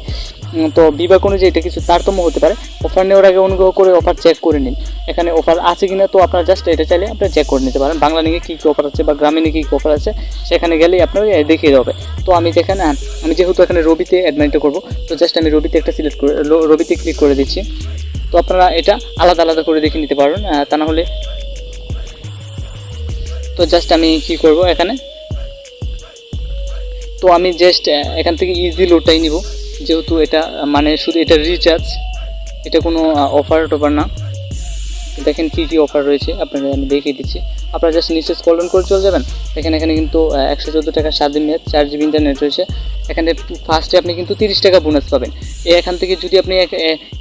তো বিভাগ অনুযায়ী এটা কিছু তারতম্য হতে পারে। অফার নেওয়ার আগে অনুগ্রহ করে অফার চেক করে নিন, এখানে অফার আছে কিনা। তো আপনারা জাস্ট এটা চাইলে আপনি চেক করে নিতে পারেন। বাংলা লিঙ্কে কী কী অফার আছে বা গ্রামীণে কী কী অফার আছে সেখানে গেলেই আপনার দেখিয়ে দেবে। তো আমি দেখেন আমি যেহেতু এখানে রবিতে অ্যাডমিটটা করবো, তো জাস্ট আমি রবিতে একটা সিলেক্ট করে রবিতে ক্লিক করে দিচ্ছি। তো আপনারা এটা আলাদা আলাদা করে দেখে নিতে পারেন, তা না হলে। তো জাস্ট আমি কি করব এখানে, তো আমি জাস্ট এখান থেকে ইজি লোডটাই নিব, যেহেতু এটা মানে শুধু এটা রিচার্জ, এটা কোনো অফার টফার না। দেখেন কী কী অফার রয়েছে আপনাদের আমি দেখিয়ে দিচ্ছি। আপনারা জাস্ট নিচে স্ক্রল ডাউন করে চলে যাবেন। দেখেন এখানে কিন্তু 114 টাকা 7 দিন মেয়াদ, 4 জিবি ইন্টারনেট রয়েছে। এখানে ফার্স্টে আপনি কিন্তু 30 টাকা বোনাস পাবেন। এখান থেকে যদি আপনি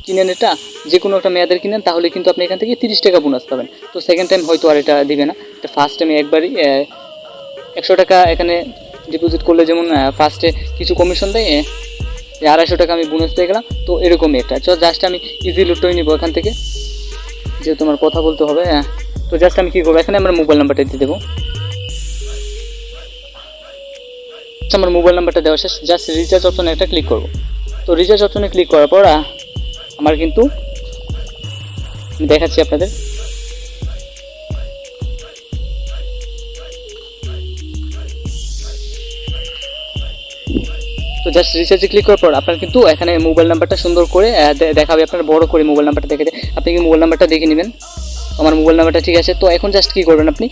কিনেন এটা যে কোনো একটা মেয়াদের কিনেন, তাহলে কিন্তু আপনি এখান থেকে 30 টাকা বোনাস পাবেন। তো সেকেন্ড টাইম হয়তো আর এটা দিবে না। এটা ফার্স্ট টাইমে একবারই 100 টাকা এখানে ডিপোজিট করলে যেমন ফার্স্টে কিছু কমিশন দেয়, 250 টাকা আমি বোনাস পেয়ে গেলাম। তো এরকমই একটা। তো জাস্ট আমি ইজি লুটটাই নিব এখান থেকে, যেহেতু আমার কথা বলতে হবে। তো জাস্ট আমি কী করবো, এখানে আমার মোবাইল নাম্বারটা দিয়ে দেবো। আমার মোবাইল নাম্বারটা দেওয়া শেষ, জাস্ট রিচার্জ অপশনে একটা ক্লিক করব। তো রিচার্জ অপশনে ক্লিক করার পর আমার কিন্তু দেখাচ্ছি আপনাদের। তো জাস্ট রিচার্জে ক্লিক করার পর আপনার কিন্তু এখানে মোবাইল নাম্বারটা সুন্দর করে দেখাবে, আপনার বড় করে মোবাইল নাম্বারটা দেখে আপনি কি মোবাইল নাম্বারটা দেখে নেবেন। আমার মোবাইল নাম্বারটা ঠিক আছে। তো এখন জাস্ট কী করবেন আপনি,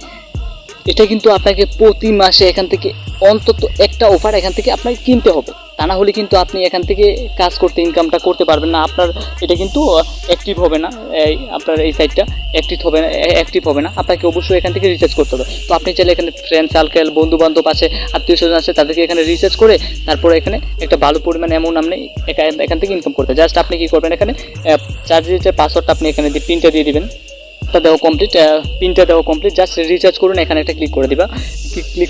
এটা কিন্তু আপনাকে প্রতি মাসে এখান থেকে অন্তত একটা অফার এখান থেকে আপনাকে কিনতে হবে, তা না হলে কিন্তু আপনি এখান থেকে কাজ করতে ইনকামটা করতে পারবেন না। আপনার এটা কিন্তু অ্যাক্টিভ হবে না, আপনার এই সাইটটা অ্যাক্টিভ হবে না। আপনাকে অবশ্যই এখান থেকে রিচার্জ করতে হবে। তো আপনি চাইলে এখানে ফ্রেন্ড সার্কেল, বন্ধু বান্ধব আছে, আত্মীয় স্বজন আছে, তাদেরকে এখানে রিচার্জ করে তারপরে এখানে একটা ভালো পরিমাণে অ্যামাউন্ট আপনি এখান থেকে ইনকাম করতে। জাস্ট আপনি কী করবেন, এখানে 4 ডিজিটের পাসওয়ার্ডটা আপনি এখানে পিনটা দিয়ে দিবেন। দেওয়া কমপ্লিট, পিনটা দেওয়া কমপ্লিট, জাস্ট রিচার্জ করুন। এখানে একটা ক্লিক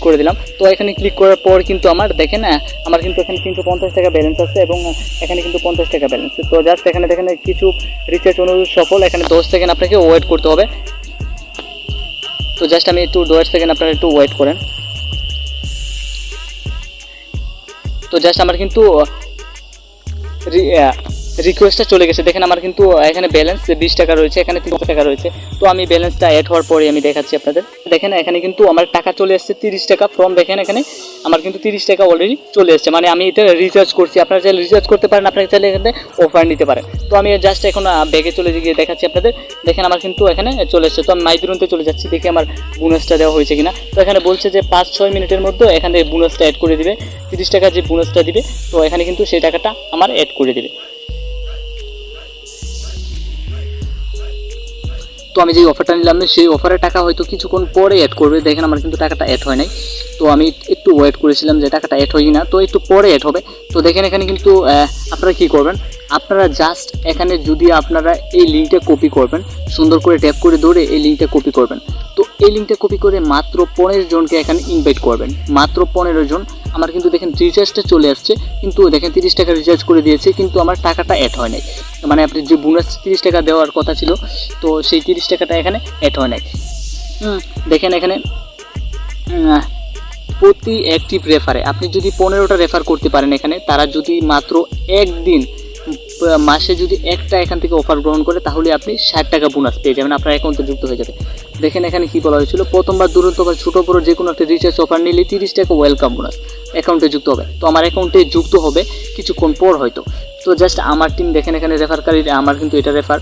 করে দিলাম। তো এখানে ক্লিক করার পর কিন্তু আমার দেখেন আমার কিন্তু এখানে 350 টাকা ব্যালেন্স আছে এবং এখানে কিন্তু 50 টাকা ব্যালেন্স। তো জাস্ট এখানে দেখেন কিছু রিচার্জ অনুরোধ সফল, এখানে 10 সেকেন্ড আপনাকে ওয়েট করতে হবে। তো জাস্ট আমি একটু 10 সেকেন্ড আপনারা একটু ওয়েট করেন। তো জাস্ট আমার কিন্তু রিকোয়েস্টটা চলে গেছে। দেখেন আমার কিন্তু এখানে ব্যালেন্স 20 টাকা রয়েছে, এখানে 30 টাকা রয়েছে। তো আমি ব্যালেন্সটা অ্যাড হওয়ার পরে আমি দেখাচ্ছি আপনাদের। দেখেন এখানে কিন্তু আমার টাকা চলে এসেছে 30 টাকা ফ্রম, দেখেন এখানে আমার কিন্তু 30 টাকা অলরেডি চলে এসেছে, মানে আমি এটা রিচার্জ করছি। আপনারা চাইলে রিচার্জ করতে পারেন, আপনারা চাইলে এখানে অফার নিতে পারেন। তো আমি জাস্ট এখন ব্যাগে চলে গিয়ে দেখাচ্ছি আপনাদের। দেখেন আমার কিন্তু এখানে চলে এসেছে। তো আমি মাইদুরন্তে চলে যাচ্ছি, দেখি আমার বোনাসটা দেওয়া হয়েছে কিনা। তো এখানে বলছে যে 5-6 মিনিটের মধ্যে এখানে বোনাসটা অ্যাড করে দিবে, 30 টাকা যে বোনাসটা দিবে। তো এখানে কিন্তু সেই টাকাটা আমার অ্যাড করে দিবে। তো আমি যে অফারটা নিলাম সেই অফারের টাকা হয়তো কিছুক্ষণ পরে অ্যাড করবে। দেখেন আমার কিন্তু টাকাটা অ্যাড হয় নাই। তো আমি একটু ওয়েট করেছিলাম যে টাকাটা অ্যাড হয় না, তো একটু পরে অ্যাড হবে। তো দেখেন এখানে কিন্তু আপনারা কী করবেন, আপনারা জাস্ট এখানে যদি আপনারা এই লিঙ্কটা কপি করবেন, সুন্দর করে ট্যাপ করে ধরে এই লিঙ্কটা কপি করবেন। তো এই লিঙ্কটা কপি করে মাত্র 15 জনকে এখানে ইনভাইট করবেন, মাত্র 15 জন। আমার কিন্তু দেখেন রিচার্জটা চলে আসছে, কিন্তু দেখেন 30 টাকা রিচার্জ করে দিয়েছে, কিন্তু আমার টাকাটা অ্যাড হয় নাই। মানে আপনি যে বোনাস 30 টাকা দেওয়ার কথা ছিল, তো সেই 30 টাকাটা এখানে অ্যাড হয় নাই। দেখেন এখানে প্রতি অ্যাক্টিভ রেফারে আপনি যদি 15টা রেফার করতে পারেন, এখানে তারা যদি মাত্র একদিন মাসে যদি একটা এখান থেকে অফার গ্রহণ করে, তাহলে আপনি 60 টাকা বোনাস পেয়ে যাবেন, আপনার অ্যাকাউন্টে যুক্ত হয়ে যাবে। দেখেন এখানে কী বলা হয়েছিল, প্রথমবার দুরন্ত বা ছোটো বড়ো যে কোনো একটা রিচার্জ অফার নিলে 30 টাকা ওয়েলকাম বোনাস অ্যাকাউন্টে যুক্ত হবে। তো আমার অ্যাকাউন্টে যুক্ত হবে কিছুক্ষণ পর হয়তো। তো জাস্ট আমার টিম দেখেন এখানে রেফারকারী, আমার কিন্তু এটা রেফার,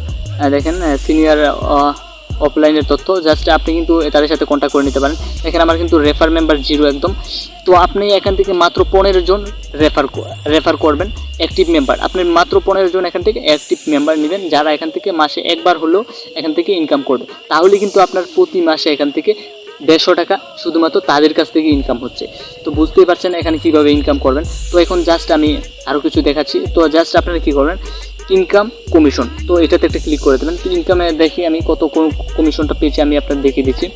দেখেন সিনিয়র অফলাইনের তথ্য, জাস্ট আপনি কিন্তু তাদের সাথে কন্ট্যাক্ট করে নিতে পারেন। এখানে আমার কিন্তু রেফার মেম্বার 0 একদম। তো আপনি এখান থেকে মাত্র 15 জন রেফার করবেন অ্যাক্টিভ মেম্বার। আপনি মাত্র 15 জন এখান থেকে অ্যাক্টিভ মেম্বার নেবেন, যারা এখান থেকে মাসে একবার হলেও এখান থেকে ইনকাম করবে। তাহলে কিন্তু আপনার প্রতি মাসে এখান থেকে 150 টাকা শুধুমাত্র তাদের কাছ থেকে ইনকাম হচ্ছে। তো বুঝতেই পারছেন এখানে কীভাবে ইনকাম করবেন। তো এখন জাস্ট আমি আরও কিছু দেখাচ্ছি। তো জাস্ট আপনারা কী করবেন, ইনকাম কমিশন, তো এটাতে একটা ক্লিক করে দেবেন। তো ইনকামে দেখি আমি কত কমিশনটা পেয়েছি আমি আপনাদের দেখিয়ে দিচ্ছি।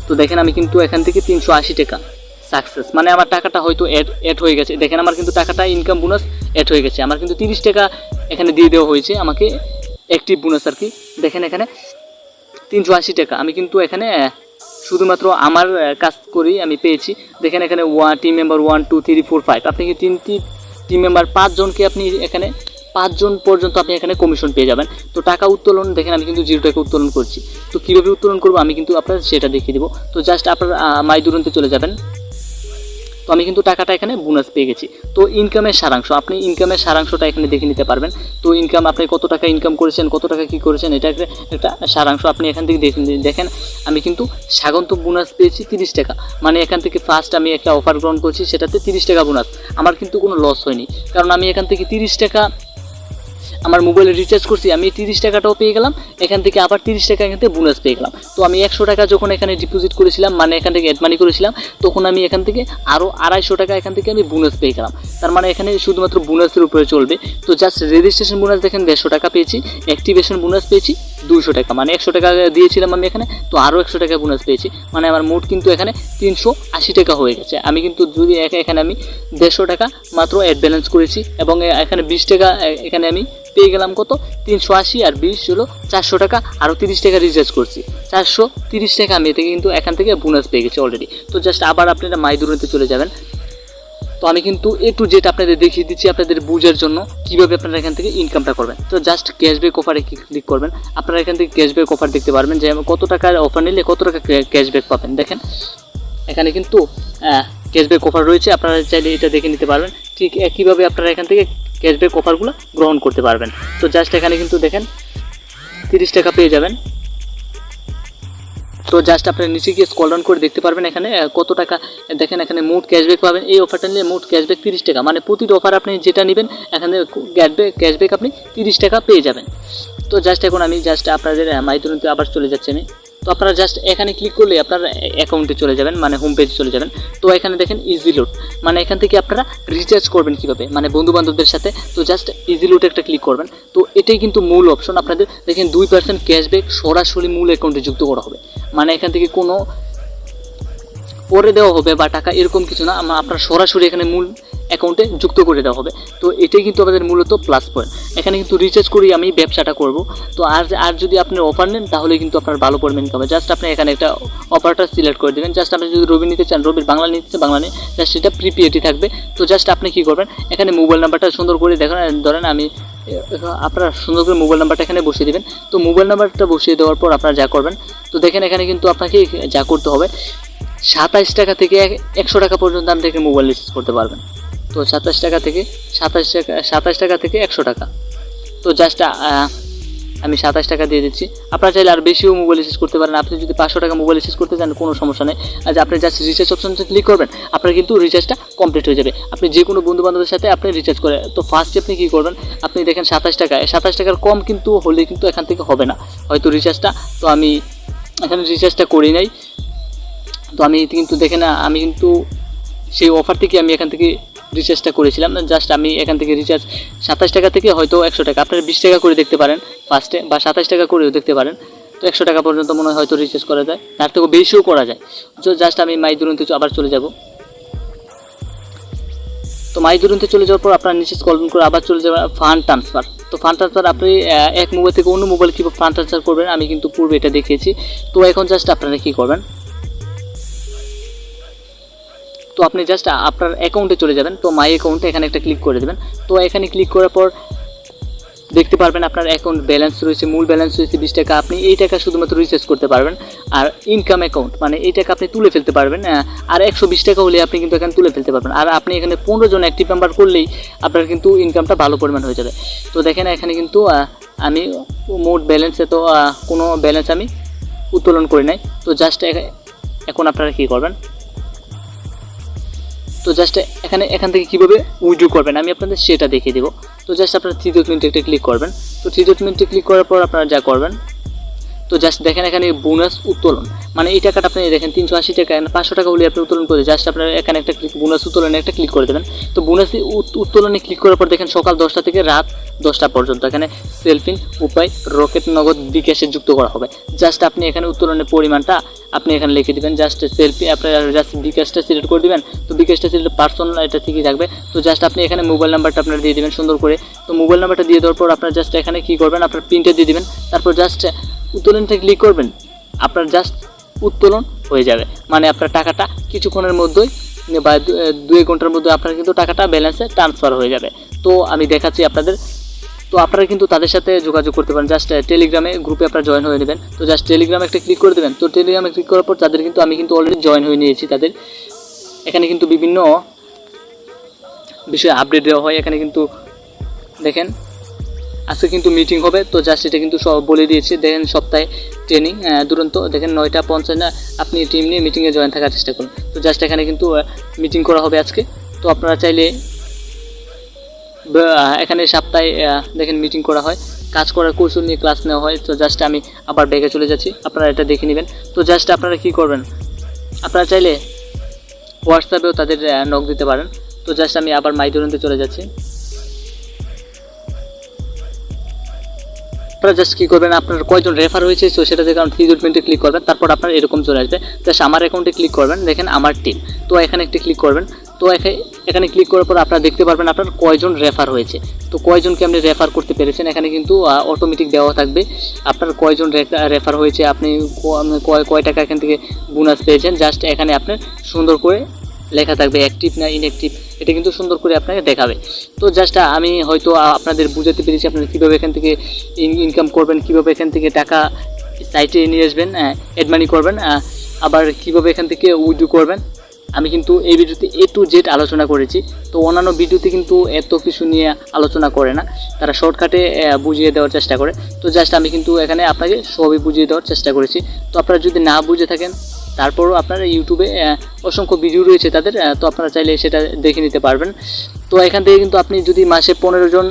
তো দেখেন আমি কিন্তু এখান থেকে 380 টাকা সাকসেস, মানে আমার টাকাটা হয়তো অ্যাড হয়ে গেছে। দেখেন আমার কিন্তু টাকাটা ইনকাম বোনাস অ্যাড হয়ে গেছে। আমার কিন্তু 30 টাকা এখানে দিয়ে দেওয়া হয়েছে আমাকে অ্যাক্টিভ বোনাস আর কি। দেখেন এখানে 380 টাকা আমি কিন্তু এখানে শুধুমাত্র আমার কাজ করেই আমি পেয়েছি। দেখেন এখানে টিম মেম্বার 1 2 3 4 5, আপনি কি টিম মেম্বার 5 জনকে আপনি এখানে 5 জন পর্যন্ত আপনি এখানে কমিশন পেয়ে যাবেন। তো টাকা উত্তোলন দেখেন আমি কিন্তু 0 টাকা উত্তোলন করছি। তো কীভাবে উত্তোলন করবো আমি কিন্তু আপনার সেটা দেখিয়ে দেবো। তো জাস্ট আপনার মাই দুরন্তে চলে যাবেন। তো আমি কিন্তু টাকাটা এখানে বোনাস পেয়ে গেছি। তো ইনকামের সারাংশ, আপনি ইনকামের সারাংশটা এখানে দেখে নিতে পারবেন। তো ইনকাম আপনি কত টাকা ইনকাম করেছেন, কত টাকা কী করেছেন, এটা একটা সারাংশ আপনি এখান থেকে দেখেন। আমি কিন্তু স্বাগত বোনাস পেয়েছি 30 টাকা, মানে এখান থেকে ফার্স্ট আমি একটা অফার গ্রহণ করছি, সেটাতে 30 টাকা বোনাস। আমার কিন্তু কোনো লস হয়নি, কারণ আমি এখান থেকে 30 টাকা আমার মোবাইলে রিচার্জ করছি, আমি 30 টাকাটাও পেয়ে গেলাম, এখান থেকে আবার 30 টাকা এখান থেকে বোনাস পেয়ে গেলাম। তো আমি 100 টাকা যখন এখানে ডিপোজিট করেছিলাম, মানে এখান থেকে অ্যাড মানি করেছিলাম, তখন আমি এখান থেকে আরও 250 টাকা এখান থেকে আমি বোনাস পেয়ে গেলাম। তার মানে এখানে শুধুমাত্র বোনাসের উপরে চলবে। তো জাস্ট রেজিস্ট্রেশন বোনাস দেখেন 150 টাকা পেয়েছি, অ্যাক্টিভেশন বোনাস পেয়েছি 200 টাকা, মানে 100 টাকা দিয়েছিলাম আমি এখানে, তো আরও 100 টাকা বোনাস পেয়েছি, মানে আমার মোট কিন্তু এখানে 380 টাকা হয়ে গেছে। আমি কিন্তু যদি এখানে আমি 150 টাকা মাত্র অ্যাড ব্যালেন্স করেছি, এবং এখানে 20 টাকা এখানে আমি পেয়ে গেলাম কত, 380 আর 20 হলো 400 টাকা, আরও 30 টাকা রিচার্জ করছি, 430 টাকা আমি কিন্তু এখান থেকে বোনাস পেয়ে গেছি অলরেডি। তো জাস্ট আবার আপনারা মাই দুরন্তে চলে যাবেন। তো আমি কিন্তু একটু যেটা আপনাদের দেখিয়ে দিচ্ছি আপনাদের বুঝার জন্য কীভাবে আপনারা এখান থেকে ইনকামটা করবেন। তো জাস্ট ক্যাশব্যাক অফারে ক্লিক করবেন। আপনারা এখান থেকে ক্যাশব্যাক অফার দেখতে পারবেন যে কত টাকার অফার নিলে কত টাকা ক্যাশব্যাক পাবেন। দেখেন এখানে কিন্তু ক্যাশব্যাক অফার রয়েছে, আপনারা চাইলে এটা দেখে নিতে পারবেন। ঠিক একইভাবে আপনারা এখান থেকে ক্যাশব্যাক অফারগুলো গ্রহণ করতে পারবেন। তো জাস্ট এখানে কিন্তু দেখেন 30 টাকা পেয়ে যাবেন। তো জাস্ট আপনারা নিচে গিয়ে স্ক্রল ডাউন করে দেখতে পারবেন এখানে কত টাকা, দেখেন এখানে মোট ক্যাশব্যাক পাবেন। এই অফারটা নিলে মোট ক্যাশব্যাক 30 টাকা, মানে প্রতিটা অফার আপনি যেটা নেবেন এখানে ক্যাশব্যাক আপনি 30 টাকা পেয়ে যাবেন। তো জাস্ট এখন আমি জাস্ট আপনাদের মাইদুরন্তে আবার চলে যাচ্ছি আমি। তো আপনারা জাস্ট এখানে ক্লিক করলে আপনার অ্যাকাউন্টে চলে যাবেন, মানে হোম পেজে চলে যাবেন। তো এখানে দেখেন ইজি লোড, মানে এখান থেকে আপনারা রিচার্জ করবেন কীভাবে, মানে বন্ধু বান্ধবদের সাথে। তো জাস্ট ইজি লোডে একটা ক্লিক করবেন। তো এটাই কিন্তু মূল অপশন, আপনাদের দেখেন 2% ক্যাশব্যাক সরাসরি মূল অ্যাকাউন্টে যুক্ত করা হবে, মানে এখান থেকে কোনো পরে দেওয়া হবে বা টাকা এরকম কিছু না, আপনার সরাসরি এখানে মূল অ্যাকাউন্টে যুক্ত করে দেওয়া হবে। তো এটাই কিন্তু আমাদের মূলত প্লাস পয়েন্ট। এখানে কিন্তু রিচার্জ করেই আমি ব্যবসাটা করব। তো আর যদি আপনি অফার নেন তাহলে কিন্তু আপনার ভালো পরিমাণ ইনকাম হবে। জাস্ট আপনি এখানে একটা অফারটা সিলেক্ট করে দেবেন। জাস্ট আপনি যদি রবি নিতে চান রবির, বাংলা নিতে চান বাংলা নিয়ে, জাস্ট এটা প্রিপেডই থাকবে। তো জাস্ট আপনি কী করবেন, এখানে মোবাইল নাম্বারটা সুন্দর করে দেখেন, ধরেন আমি আপনারা সুন্দর করে মোবাইল নাম্বারটা এখানে বসিয়ে দেবেন। তো মোবাইল নাম্বারটা বসিয়ে দেওয়ার পর আপনারা যা করবেন, তো দেখেন এখানে কিন্তু আপনাকে যা করতে হবে 27 টাকা থেকে 100 টাকা পর্যন্ত আপনি এখানে মোবাইল রিচার্জ করতে পারবেন। তো 27 টাকা থেকে 27 টাকা থেকে 100 টাকা। তো জাস্ট আমি 27 টাকা দিয়ে দিচ্ছি। আপনারা চাইলে আর বেশিও মোবাইল রিচার্জ করতে পারেন। আপনি যদি 500 টাকা মোবাইল রিচার্জ করতে চান কোনো সমস্যা নেই। আর আপনি জাস্ট রিচার্জ অপশনটা ক্লিক করবেন, আপনার কিন্তু রিচার্জটা কমপ্লিট হয়ে যাবে। আপনি যে কোনো বন্ধু বান্ধবের সাথে আপনি রিচার্জ করে, তো ফার্স্টে আপনি কী করবেন, আপনি দেখেন 27 টাকার কম কিন্তু হলে কিন্তু এখান থেকে হবে না হয়তো রিচার্জটা। তো আমি এখানে রিচার্জটা করি নাই। তো আমি কিন্তু দেখেন আমি কিন্তু সেই অফার থেকে আমি এখান থেকে রিচার্জটা করেছিলাম। জাস্ট আমি এখান থেকে রিচার্জ 27 টাকা থেকে হয়তো 100 টাকা, আপনারা 20 টাকা করে দেখতে পারেন ফার্স্টে, বা 27 টাকা করেও দেখতে পারেন। তো 100 টাকা পর্যন্ত মনে হয় হয়তো রিচার্জ করা যায়, তার থেকেও বেশিও করা যায়। তো জাস্ট আমি মাই দুরন্তে আবার চলে যাব। তো মাই দুরন্তে চলে যাওয়ার পর আপনার নিচে স্ক্রল ডাউন করে আবার চলে যাবেন ফান্ড ট্রান্সফার। তো ফান্ড ট্রান্সফার আপনি এক মোবাইল থেকে অন্য মোবাইল কীভাবে ফান্ড ট্রান্সফার করবেন আমি কিন্তু পূর্বে এটা দেখিয়েছি। তো এখন জাস্ট আপনারা কী করবেন, তো আপনি জাস্ট আপনার অ্যাকাউন্টে চলে যাবেন। তো মাই অ্যাকাউন্টে এখানে একটা ক্লিক করে দেবেন। তো এখানে ক্লিক করার পর দেখতে পারবেন আপনার অ্যাকাউন্ট ব্যালেন্স রয়েছে, মূল ব্যালেন্স রয়েছে 20 টাকা। আপনি এই টাকা শুধুমাত্র রিচার্জ করতে পারবেন। আর ইনকাম অ্যাকাউন্ট, মানে এই টাকা আপনি তুলে ফেলতে পারবেন। আর 120 টাকা হলে আপনি কিন্তু এখানে তুলে ফেলতে পারবেন। আর আপনি এখানে 15 জন অ্যাক্টিভ মেম্বার করলেই আপনার কিন্তু ইনকামটা ভালো পরিমাণ হয়ে যাবে। তো দেখেন এখানে কিন্তু আমি মোট ব্যালেন্সে তো কোনো ব্যালেন্স আমি উত্তোলন করি নাই। তো জাস্ট এখন আপনারা কী করবেন, তো জাস্ট এখান থেকে কীভাবে উইথড্র করবেন আমি আপনাদের সেটা দেখিয়ে দেবো। তো জাস্ট আপনারা 3 ডট মিনিটে একটা ক্লিক করবেন। তো 3 ডট মিনিটে ক্লিক করার পর আপনারা যা করবেন, তো জাস্ট দেখেন এখানে বোনাস উত্তোলন, মানে এই টাকাটা আপনি দেখেন 380 টাকা, 500 টাকা হলে আপনি উত্তোলন করে জাস্ট আপনার এখানে একটা ক্লিক বোনাস উত্তোলনে একটা ক্লিক করে দেবেন। তো বোনাস উত্তোলনে ক্লিক করার পর দেখেন সকাল 10টা থেকে রাত 10টা পর্যন্ত এখানে সেলফিন, উপায়, রকেট, নগদ, বিকাশে যুক্ত করা হবে। জাস্ট আপনি এখানে উত্তোলনের পরিমাণটা আপনি এখানে লিখে দিবেন। জাস্ট সেলফি আপনার জাস্ট বিকাশটা সিলেক্ট করে দিবেন। তো বিকাশটা সিলেক্ট পার্সোনাল এটা ঠিকই থাকবে। তো জাস্ট আপনি এখানে মোবাইল নাম্বারটা আপনার দিয়ে দিবেন সুন্দর করে। তো মোবাইল নাম্বারটা দিয়ে দেওয়ার পর আপনার জাস্ট এখানে কী করবেন, আপনার প্রিন্টে দিয়ে দিবেন। তারপর জাস্ট উত্তোলনটা ক্লিক করবেন, আপনার জাস্ট উত্তোলন হয়ে যাবে। মানে আপনার টাকাটা কিছুক্ষণের মধ্যেই বা 2 ঘন্টার মধ্যে আপনার কিন্তু টাকাটা ব্যালেন্সে ট্রান্সফার হয়ে যাবে। তো আমি দেখাচ্ছি আপনাদের। তো আপনারা কিন্তু তাদের সাথে যোগাযোগ করতে পারেন। জাস্ট টেলিগ্রামে গ্রুপে আপনারা জয়েন হয়ে নেবেন। তো জাস্ট টেলিগ্রামে একটা ক্লিক করে দেবেন। তো টেলিগ্রামে ক্লিক করার পর তাদের কিন্তু আমি কিন্তু অলরেডি জয়েন হয়ে নিয়েছি তাদের। এখানে কিন্তু বিভিন্ন বিষয়ে আপডেট দেওয়া হয়। এখানে কিন্তু দেখেন আজকে কিন্তু মিটিং হবে। তো জাস্ট এটা কিন্তু সব বলে দিয়েছি। দেখেন সপ্তাহে ট্রেনিং দুরন্ত, দেখেন 9:50 আপনি টিম নিয়ে মিটিংয়ে জয়েন থাকার চেষ্টা করুন। তো জাস্ট এখানে কিন্তু মিটিং করা হবে আজকে। তো আপনারা চাইলে এখানে সপ্তাহে দেখেন মিটিং করা হয়, কাজ করার কৌশল নিয়ে ক্লাস নেওয়া হয়। তো জাস্ট আমি আবার ব্যাগে চলে যাচ্ছি, আপনারা এটা দেখে নেবেন। তো জাস্ট আপনারা কী করবেন, আপনারা চাইলে হোয়াটসঅ্যাপেও তাদের নক দিতে পারেন। তো জাস্ট আমি আবার মাই দুরন্তে চলে যাচ্ছি। আপনারা জাস্ট কী করবেন, আপনার কয়জন রেফার হয়েছে তো সেটা থেকে রিক্রুটমেন্টে ক্লিক করবেন। তারপর আপনার এরকম চলে আসবে। জাস্ট আমার অ্যাকাউন্টে ক্লিক করবেন, দেখেন আমার টিম। তো এখানে একটি ক্লিক করবেন। তো এখানে ক্লিক করার পর আপনারা দেখতে পারবেন আপনার কয়জন রেফার হয়েছে। তো কয়জনকে আপনি রেফার করতে পেরেছেন এখানে কিন্তু অটোমেটিক দেওয়া থাকবে। আপনার কয়জন রেফার হয়েছে, আপনি কয় টাকা এখান থেকে বোনাস পেয়েছেন, জাস্ট এখানে আপনার সুন্দর করে লেখা থাকবে, অ্যাক্টিভ না ইনঅ্যাক্টিভ, এটা কিন্তু সুন্দর করে আপনাকে দেখাবে। তো জাস্ট আমি হয়তো আপনাদের বুঝাতে পেরেছি আপনারা কীভাবে এখান থেকে ইনকাম করবেন, কীভাবে এখান থেকে টাকা সাইটে নিয়ে আসবেন, অ্যাড মানি করবেন, আবার কীভাবে এখান থেকে উইথড্র করবেন। আমি কিন্তু এই ভিডিওতে A to Z আলোচনা করেছি। তো অন্যান্য ভিডিওতে কিন্তু এত কিছু নিয়ে আলোচনা করে না, তারা শর্টকাটে বুঝিয়ে দেওয়ার চেষ্টা করে। তো জাস্ট আমি কিন্তু এখানে আপনাকে সবই বুঝিয়ে দেওয়ার চেষ্টা করেছি। তো আপনারা যদি না বুঝে থাকেন তারপরও আপনারা ইউটিউবে অসংখ্য ভিডিও রয়েছে তাদের, তো আপনারা চাইলে সেটা দেখে নিতে পারবেন। তো এখান থেকে কিন্তু আপনি যদি মাসে 15 জন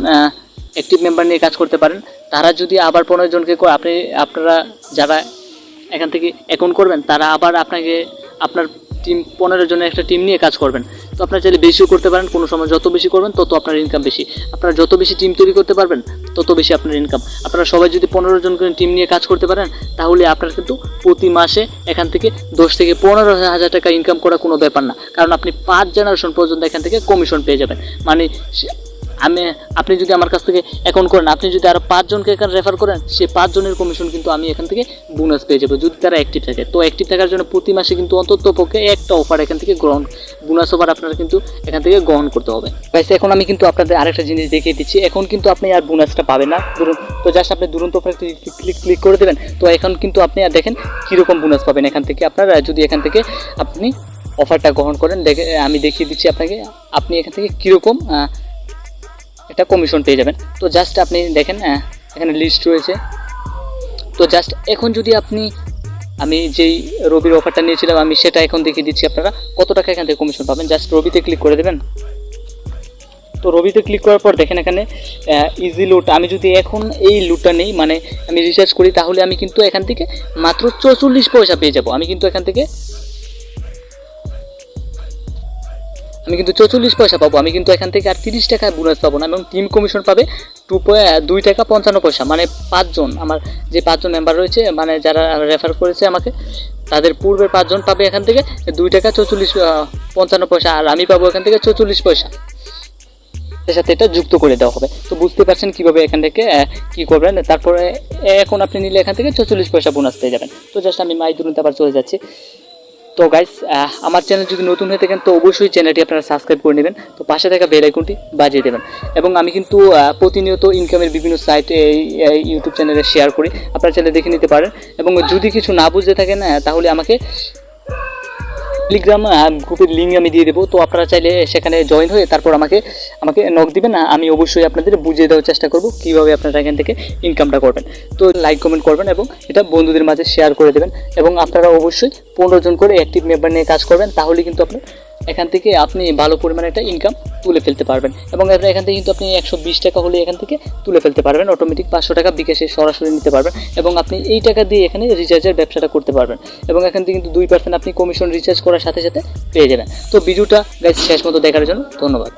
অ্যাক্টিভ মেম্বার নিয়ে কাজ করতে পারেন, তারা যদি আবার 15 জনকে আপনারা যারা এখান থেকে অ্যাকাউন্ট করবেন তারা আবার আপনাকে আপনার টিম 15 জনের একটা টিম নিয়ে কাজ করবেন। তো আপনারা চাইলে বেশিও করতে পারেন, কোনো সময় যত বেশি করবেন তত আপনার ইনকাম বেশি। আপনারা যত বেশি টিম তৈরি করতে পারবেন তত বেশি আপনার ইনকাম। আপনারা সবাই যদি 15 জন করে টিম নিয়ে কাজ করতে পারেন তাহলে আপনার কিন্তু প্রতি মাসে এখান থেকে 10 থেকে 15,000 টাকা ইনকাম করা কোনো ব্যাপার না, কারণ আপনি 5 জেনারেশন পর্যন্ত এখান থেকে কমিশন পেয়ে যাবেন। মানে আপনি যদি আমার কাছ থেকে অ্যাকাউন্ট করেন, আপনি যদি আরও 5 জনকে এখানে রেফার করেন, সেই 5 জনের কমিশন কিন্তু আমি এখান থেকে বোনাস পেয়ে যাবো যদি তারা অ্যাক্টিভ থাকে। তো অ্যাক্টিভ থাকার জন্য প্রতি মাসে কিন্তু অন্তত পক্ষে একটা অফার এখান থেকে বোনাস অফার আপনারা কিন্তু এখান থেকে গ্রহণ করতে হবে। গাইস এখন আমি কিন্তু আপনাদের আরেকটা জিনিস দেখিয়ে দিচ্ছি। এখন কিন্তু আপনি আর বোনাসটা পাবেন না। তো জাস্ট আপনি দুরন্ত অফার ক্লিক করে দেবেন। তো এখন কিন্তু আপনি আর দেখেন কীরকম বোনাস পাবেন এখান থেকে। আপনারা যদি এখান থেকে আপনি অফারটা গ্রহণ করেন, আমি দেখিয়ে দিচ্ছি আপনাকে আপনি এখান থেকে কীরকম এটা কমিশন পেয়ে যাবেন। তো জাস্ট আপনি দেখেন এখানে লিস্ট রয়েছে। তো জাস্ট এখন যদি আমি যেই রবির অফারটা নিয়েছিলাম আমি সেটা এখন দেখিয়ে দিচ্ছি আপনারা কত টাকা এখান থেকে কমিশন পাবেন। জাস্ট রবিতে ক্লিক করে দেবেন। তো রবিতে ক্লিক করার পর দেখেন এখানে ইজি লুট, আমি যদি এখন এই লুটটা নেই মানে আমি রিচার্জ করি তাহলে আমি কিন্তু এখান থেকে মাত্র 44 পয়সা পেয়ে যাব। আমি কিন্তু এখান থেকে 44 পয়সা পাবো। আমি কিন্তু এখান থেকে আর 30 টাকা বোনাস পাবো না, এবং টিম কমিশন পাবে 2 টাকা 55 পয়সা। মানে 5 জন আমার যে 5 জন মেম্বার রয়েছে, মানে যারা রেফার করেছে আমাকে, তাদের পূর্বের 5 জন পাবে এখান থেকে 2 টাকা 55 পয়সা, আর আমি পাবো এখান থেকে 44 পয়সা। এর সাথে এটা যুক্ত করে দেওয়া হবে। তো বুঝতে পারছেন কীভাবে এখান থেকে কী করবেন। তারপরে এখন আপনি নিলে এখান থেকে 44 পয়সা বোনাস পেয়ে যাবেন। তো জাস্ট আমি মাই দুরন্ত আবার চলে যাচ্ছি। তো গাইস আমার চ্যানেল যদি নতুন হয়ে থাকেন তো অবশ্যই চ্যানেলটি আপনারা সাবস্ক্রাইব করে নেবেন। তো পাশে থাকা বেল আইকনটি বাজিয়ে দেবেন। এবং আমি কিন্তু প্রতিনিয়ত ইনকামের বিভিন্ন সাইট এই ইউটিউব চ্যানেলে শেয়ার করি, আপনারা চ্যানেলে দেখে নিতে পারেন। এবং যদি কিছু না বুঝতে থাকেন তাহলে আমাকে টেলিগ্রাম গ্রুপের লিঙ্ক আমি দিয়ে দেবো। তো আপনারা চাইলে সেখানে জয়েন হয়ে তারপর আমাকে নক দিবেন। আমি অবশ্যই আপনাদের বুঝিয়ে দেওয়ার চেষ্টা করব কীভাবে আপনারা এখান থেকে ইনকামটা করবেন। তো লাইক কমেন্ট করবেন এবং এটা বন্ধুদের মাঝে শেয়ার করে দেবেন। এবং আপনারা অবশ্যই 15 জন করে অ্যাক্টিভ মেম্বার নিয়ে কাজ করবেন, তাহলে কিন্তু আপনার এখান থেকে আপনি ভালো পরিমাণে একটা ইনকাম তুলে ফেলতে পারবেন। এবং এখান থেকে কিন্তু আপনি 120 টাকা হলে এখান থেকে তুলে ফেলতে পারবেন, অটোমেটিক 500 টাকা বিকাশে সরাসরি নিতে পারবেন এবং আপনি এই টাকা দিয়ে এখানে রিচার্জের ব্যবসাটা করতে পারবেন এবং এখান থেকে কিন্তু 2% আপনি কমিশন রিচার্জ করার সাথে সাথে পেয়ে যাবেন। তো ভিডিওটা গাইস শেষ মতো দেখার জন্য ধন্যবাদ।